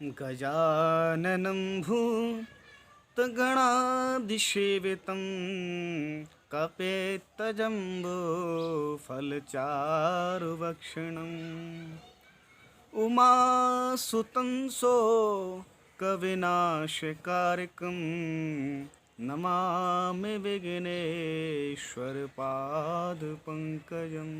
गजाननं भूतगणाधिसेवितं कपेत्तजम्बोफलचारुभक्षणम् उमासुतं कविनाशकारकं नमामि विघ्नेश्वरपादपङ्कजम्।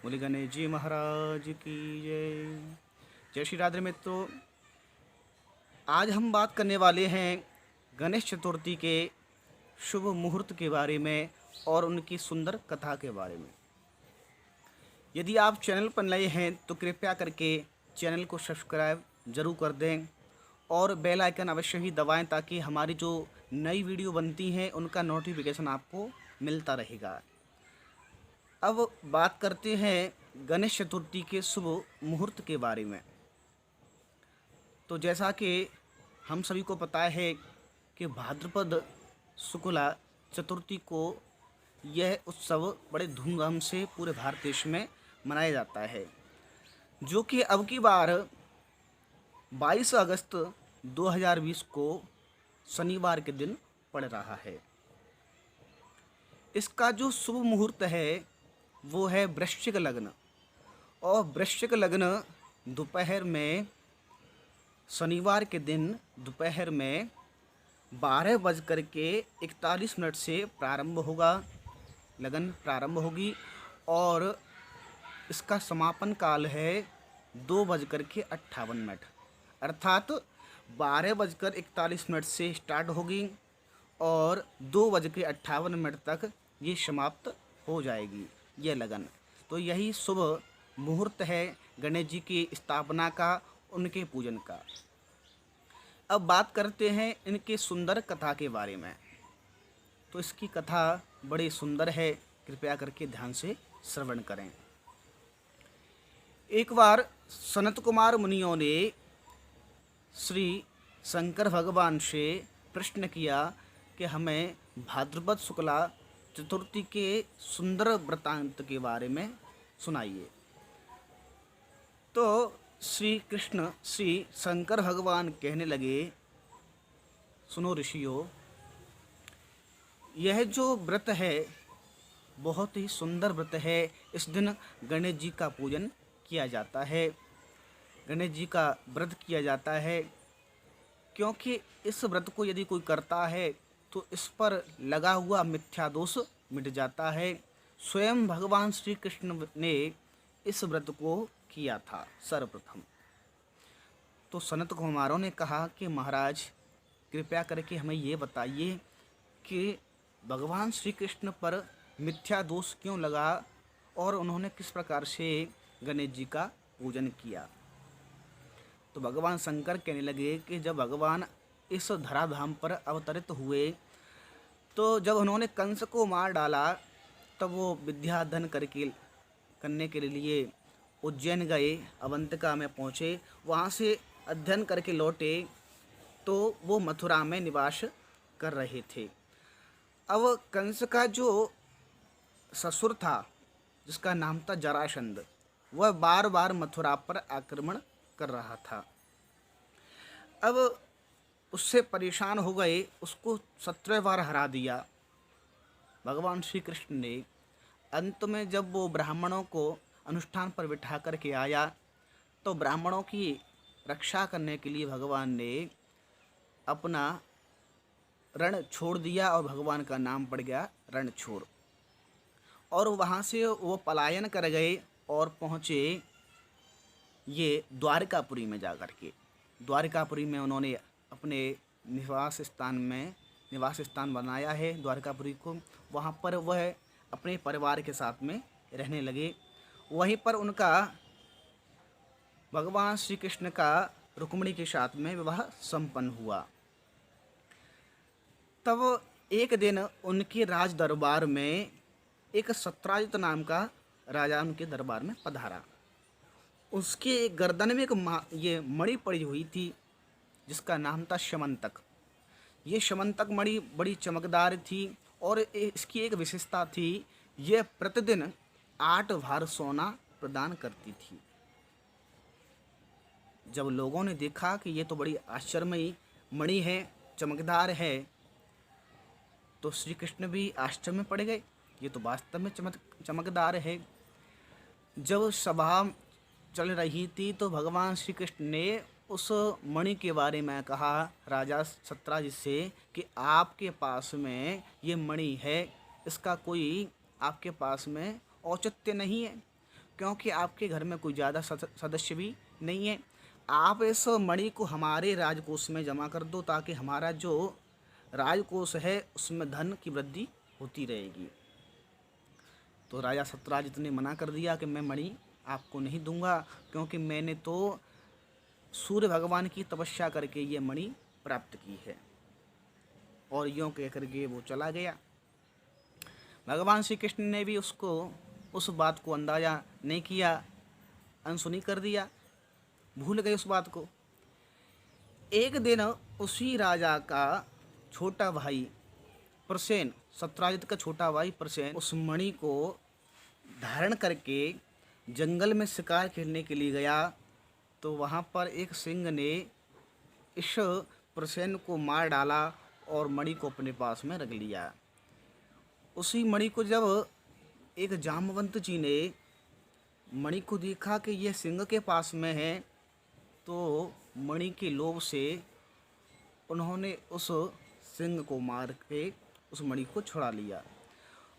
बोले गणेश जी महाराज की जय। जय श्री राधे मित्रों, आज हम बात करने वाले हैं गणेश चतुर्थी के शुभ मुहूर्त के बारे में और उनकी सुंदर कथा के बारे में। यदि आप चैनल पर नए हैं तो कृपया करके चैनल को सब्सक्राइब जरूर कर दें और बेल आइकन अवश्य ही दबाएं ताकि हमारी जो नई वीडियो बनती हैं उनका नोटिफिकेशन आपको मिलता रहेगा। अब बात करते हैं गणेश चतुर्थी के शुभ मुहूर्त के बारे में। तो जैसा कि हम सभी को पता है कि भाद्रपद शुक्ला चतुर्थी को यह उत्सव बड़े धूमधाम से पूरे भारत देश में मनाया जाता है, जो कि अब की बार 22 अगस्त 2020 को शनिवार के दिन पड़ रहा है। इसका जो शुभ मुहूर्त है वो है वृश्चिक लग्न, और वृश्चिक लग्न दोपहर में शनिवार के दिन दोपहर में 12:41 से प्रारंभ होगा, लगन प्रारंभ होगी और इसका समापन काल है 2:58। अर्थात 12:41 से स्टार्ट होगी और 2:58 तक ये समाप्त हो जाएगी ये लगन। तो यही शुभ मुहूर्त है गणेश जी की स्थापना का, उनके पूजन का। अब बात करते हैं इनके सुंदर कथा के बारे में। तो इसकी कथा बड़ी सुंदर है, कृपया करके ध्यान से श्रवण करें। एक बार सनत कुमार मुनियों ने श्री शंकर भगवान से प्रश्न किया कि हमें भाद्रपद शुक्ला चतुर्थी के सुंदर वृत्तांत के बारे में सुनाइए। तो श्री कृष्ण श्री शंकर भगवान कहने लगे, सुनो ऋषियों, यह जो व्रत है बहुत ही सुंदर व्रत है। इस दिन गणेश जी का पूजन किया जाता है, गणेश जी का व्रत किया जाता है, क्योंकि इस व्रत को यदि कोई करता है तो इस पर लगा हुआ मिथ्या दोष मिट जाता है। स्वयं भगवान श्री कृष्ण ने इस व्रत को किया था सर्वप्रथम। तो सनत कुमारों ने कहा कि महाराज कृपया करके हमें ये बताइए कि भगवान श्री कृष्ण पर मिथ्या दोष क्यों लगा और उन्होंने किस प्रकार से गणेश जी का पूजन किया। तो भगवान शंकर कहने लगे कि जब भगवान इस धराधाम पर अवतरित हुए तो जब उन्होंने कंस को मार डाला तब वो विद्याधन करने के लिए उज्जैन गए, अवंतिका में पहुँचे, वहाँ से अध्ययन करके लौटे तो वो मथुरा में निवास कर रहे थे। अब कंस का जो ससुर था जिसका नाम था जरासंध, वह बार बार मथुरा पर आक्रमण कर रहा था। अब उससे परेशान हो गए, उसको 17 बार हरा दिया भगवान श्री कृष्ण ने। अंत में जब वो ब्राह्मणों को अनुष्ठान पर बिठा करके आया तो ब्राह्मणों की रक्षा करने के लिए भगवान ने अपना रण छोड़ दिया और भगवान का नाम पड़ गया रणछोड़। और वहाँ से वो पलायन कर गए और पहुँचे ये द्वारकापुरी में जाकर के। द्वारकापुरी में उन्होंने अपने निवास स्थान बनाया है द्वारकापुरी को। वहाँ पर वह अपने परिवार के साथ में रहने लगे। वहीं पर उनका भगवान श्री कृष्ण का रुक्मिणी के साथ में विवाह संपन्न हुआ। तब एक दिन उनके राज दरबार में एक सत्राजित नाम का राजा उनके दरबार में पधारा। उसके गर्दन में एक ये मणि पड़ी हुई थी जिसका नाम था श्यमंतक। ये श्यमंतक मणि बड़ी चमकदार थी और इसकी एक विशेषता थी, यह प्रतिदिन 8 भार सोना प्रदान करती थी। जब लोगों ने देखा कि ये तो बड़ी आश्चर्यमयी मणि है, चमकदार है, तो श्री कृष्ण भी आश्चर्य में पड़ गए, ये तो वास्तव में चमकदार है। जब सभा चल रही थी तो भगवान श्री कृष्ण ने उस मणि के बारे में कहा राजा सत्राजित से कि आपके पास में ये मणि है, इसका कोई आपके पास में औचित्य नहीं है, क्योंकि आपके घर में कोई ज़्यादा सदस्य भी नहीं है। आप इस मणि को हमारे राजकोष में जमा कर दो, ताकि हमारा जो राजकोष है उसमें धन की वृद्धि होती रहेगी। तो राजा सत्राजित ने मना कर दिया कि मैं मणि आपको नहीं दूंगा, क्योंकि मैंने तो सूर्य भगवान की तपस्या करके ये मणि प्राप्त की है। और यूँ कह करके वो चला गया। भगवान श्री कृष्ण ने भी उसको उस बात को अंदाज़ा नहीं किया, अनसुनी कर दिया, भूल गए उस बात को। एक दिन उसी राजा का छोटा भाई प्रसेन, सत्राजित का छोटा भाई प्रसेन, उस मणि को धारण करके जंगल में शिकार खेलने के लिए गया, तो वहाँ पर एक सिंह ने इस प्रसेन को मार डाला और मणि को अपने पास में रख लिया। उसी मणि को जब एक जामवंत जी ने मणि को देखा कि यह सिंह के पास में है, तो मणि के लोभ से उन्होंने उस सिंह को मार के उस मणि को छुड़ा लिया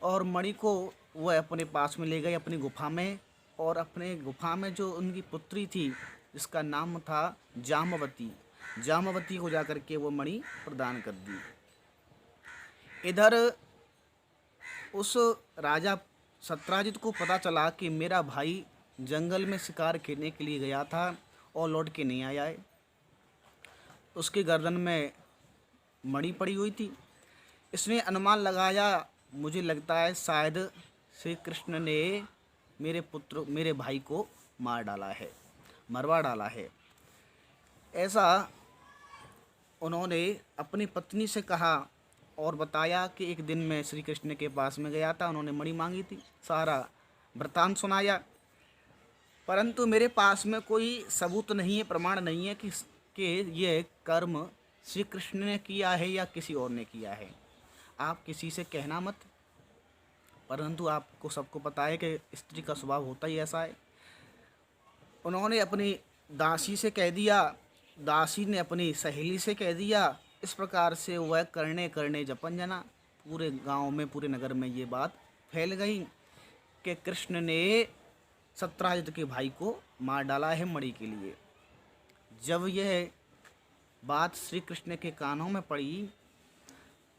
और मणि को वह अपने पास में ले गए अपनी गुफा में। और अपने गुफा में जो उनकी पुत्री थी जिसका नाम था जामवती, जामवती को जाकर के वो मणि प्रदान कर दी। इधर उस राजा सत्राजित को पता चला कि मेरा भाई जंगल में शिकार खेलने के लिए गया था और लौट के नहीं आया है। उसके गर्दन में मणि पड़ी हुई थी। इसने अनुमान लगाया, मुझे लगता है शायद श्री कृष्ण ने मेरे भाई को मार डाला है, मरवा डाला है। ऐसा उन्होंने अपनी पत्नी से कहा और बताया कि एक दिन मैं श्री कृष्ण के पास में गया था, उन्होंने मणि मांगी थी, सारा वृत्तांत सुनाया। परंतु मेरे पास में कोई सबूत नहीं है, प्रमाण नहीं है कि ये कर्म श्री कृष्ण ने किया है या किसी और ने किया है। आप किसी से कहना मत, परंतु आपको सबको पता है कि स्त्री का स्वभाव होता ही ऐसा है। उन्होंने अपनी दासी से कह दिया, दासी ने अपनी सहेली से कह दिया। इस प्रकार से वह करने करने जपन जना, पूरे गांव में, पूरे नगर में ये बात फैल गई कि कृष्ण ने सत्राजित के भाई को मार डाला है मणि के लिए। जब यह बात श्री कृष्ण के कानों में पड़ी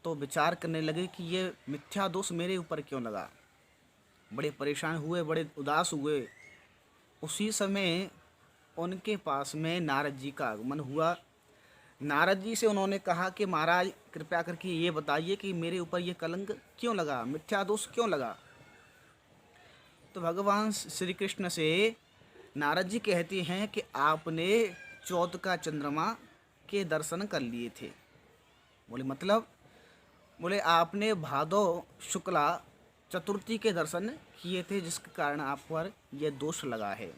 तो विचार करने लगे कि ये मिथ्या दोष मेरे ऊपर क्यों लगा। बड़े परेशान हुए, बड़े उदास हुए। उसी समय उनके पास में नारद जी का आगमन हुआ। नारद जी से उन्होंने कहा कि महाराज कृपया करके ये बताइए कि मेरे ऊपर ये कलंक क्यों लगा, मिथ्या दोष क्यों लगा। तो भगवान श्री कृष्ण से नारद जी कहते हैं कि आपने चौथ का चंद्रमा के दर्शन कर लिए थे। बोले मतलब? बोले आपने भादो शुक्ला चतुर्थी के दर्शन किए थे, जिसके कारण आप पर यह दोष लगा है।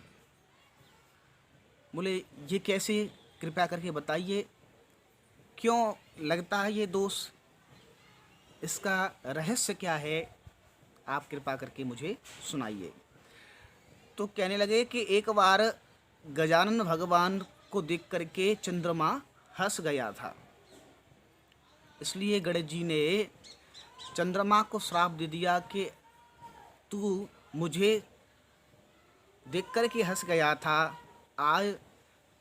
बोले ये कैसे, कृपया करके बताइए क्यों लगता है ये दोष, इसका रहस्य क्या है, आप कृपा करके मुझे सुनाइए। तो कहने लगे कि एक बार गजानन भगवान को देख करके चंद्रमा हंस गया था, इसलिए गणेश जी ने चंद्रमा को श्राप दे दिया कि तू मुझे देख कर के हंस गया था, आज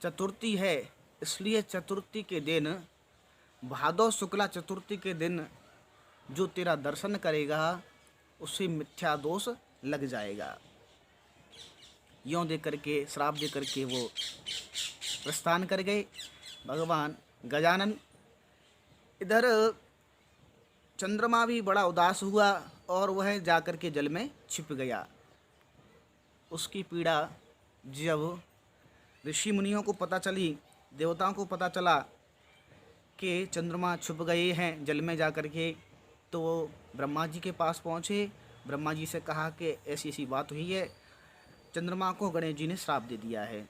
चतुर्थी है, इसलिए चतुर्थी के दिन, भादो शुक्ला चतुर्थी के दिन जो तेरा दर्शन करेगा उसे मिथ्या दोष लग जाएगा। यों दे करके, श्राप दे करके वो प्रस्थान कर गए भगवान गजानन। इधर चंद्रमा भी बड़ा उदास हुआ और वह जाकर के जल में छिप गया। उसकी पीड़ा जब ऋषि मुनियों को पता चली, देवताओं को पता चला कि चंद्रमा छुप गए हैं जल में जाकर के, तो वो ब्रह्मा जी के पास पहुँचे। ब्रह्मा जी से कहा कि ऐसी ऐसी बात हुई है, चंद्रमा को गणेश जी ने श्राप दे दिया है।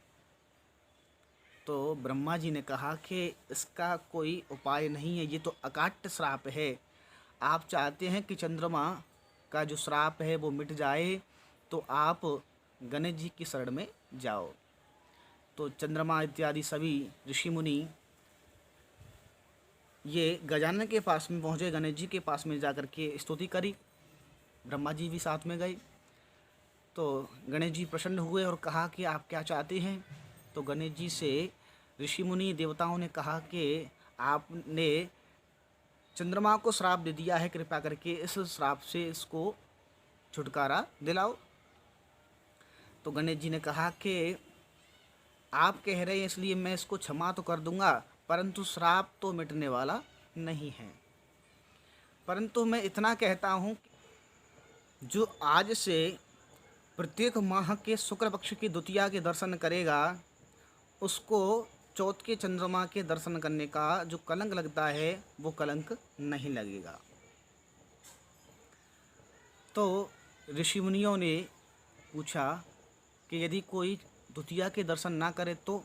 तो ब्रह्मा जी ने कहा कि इसका कोई उपाय नहीं है, ये तो अकाट्य श्राप है। आप चाहते हैं कि चंद्रमा का जो श्राप है वो मिट जाए, तो आप गणेश जी की शरण में जाओ। तो चंद्रमा इत्यादि सभी ऋषि मुनि ये गजानन के पास में पहुँचे, गणेश जी के पास में जाकर के स्तुति करी। ब्रह्मा जी भी साथ में गए। तो गणेश जी प्रसन्न हुए और कहा कि आप क्या चाहते हैं। तो गणेश जी से ऋषि मुनि देवताओं ने कहा कि आपने चंद्रमा को श्राप दे दिया है, कृपा करके इस श्राप से इसको छुटकारा दिलाओ। तो गणेश जी ने कहा कि आप कह रहे हैं इसलिए मैं इसको क्षमा तो कर दूंगा, परंतु श्राप तो मिटने वाला नहीं है। परंतु मैं इतना कहता हूँ, जो आज से प्रत्येक माह के शुक्ल पक्ष की द्वितीया के दर्शन करेगा, उसको चौथ के चंद्रमा के दर्शन करने का जो कलंक लगता है वो कलंक नहीं लगेगा। तो ऋषि मुनियों ने पूछा कि यदि कोई द्वितीया के दर्शन ना करे तो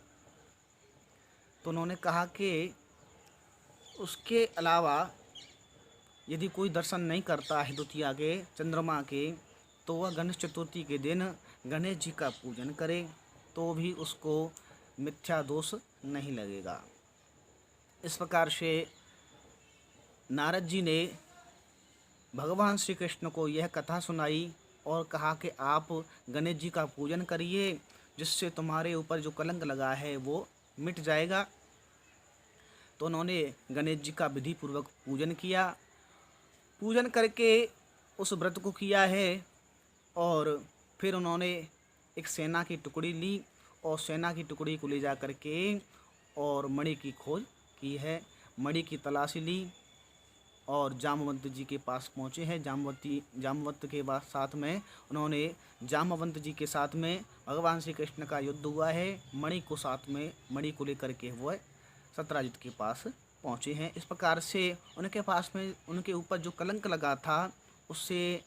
उन्होंने कहा कि उसके अलावा यदि कोई दर्शन नहीं करता है द्वितीया के चंद्रमा के, तो वह गणेश चतुर्थी के दिन गणेश जी का पूजन करे, तो भी उसको मिथ्या दोष नहीं लगेगा। इस प्रकार से नारद जी ने भगवान श्री कृष्ण को यह कथा सुनाई और कहा कि आप गणेश जी का पूजन करिए, जिससे तुम्हारे ऊपर जो कलंक लगा है वो मिट जाएगा। तो उन्होंने गणेश जी का विधि पूर्वक पूजन किया। पूजन करके उस व्रत को किया है और फिर उन्होंने एक सेना की टुकड़ी ली और सेना की टुकड़ी को ले जा कर के और मणि की खोज की है। मणि की तलाशी ली और जामवंत जी के पास पहुँचे हैं। जामवंत के बाद साथ में उन्होंने जामवंत जी के साथ में भगवान श्री कृष्ण का युद्ध हुआ है। मणि को साथ में मणि को लेकर के वह सत्यराजित के पास पहुँचे हैं। इस प्रकार से उनके पास में उनके ऊपर जो कलंक लगा था उससे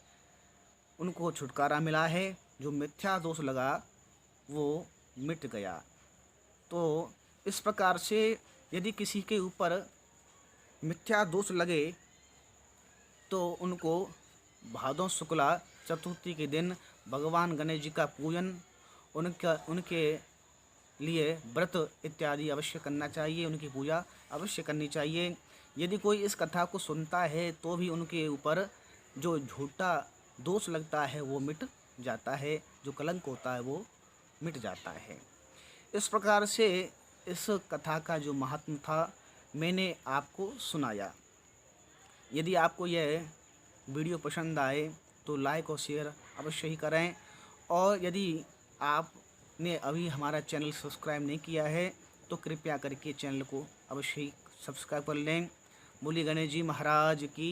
उनको छुटकारा मिला है। जो मिथ्या दोष लगा वो मिट गया। तो इस प्रकार से यदि किसी के ऊपर मिथ्या दोष लगे तो उनको भादों शुक्ला चतुर्थी के दिन भगवान गणेश जी का पूजन, उनके लिए व्रत इत्यादि अवश्य करना चाहिए, उनकी पूजा अवश्य करनी चाहिए। यदि कोई इस कथा को सुनता है तो भी उनके ऊपर जो झूठा दोष लगता है वो मिट जाता है, जो कलंक होता है वो मिट जाता है। इस प्रकार से इस कथा का जो महात्म था मैंने आपको सुनाया। यदि आपको यह वीडियो पसंद आए तो लाइक और शेयर अवश्य ही करें, और यदि आपने अभी हमारा चैनल सब्सक्राइब नहीं किया है तो कृपया करके चैनल को अवश्य ही सब्सक्राइब कर लें। बोलिए गणेश जी महाराज की।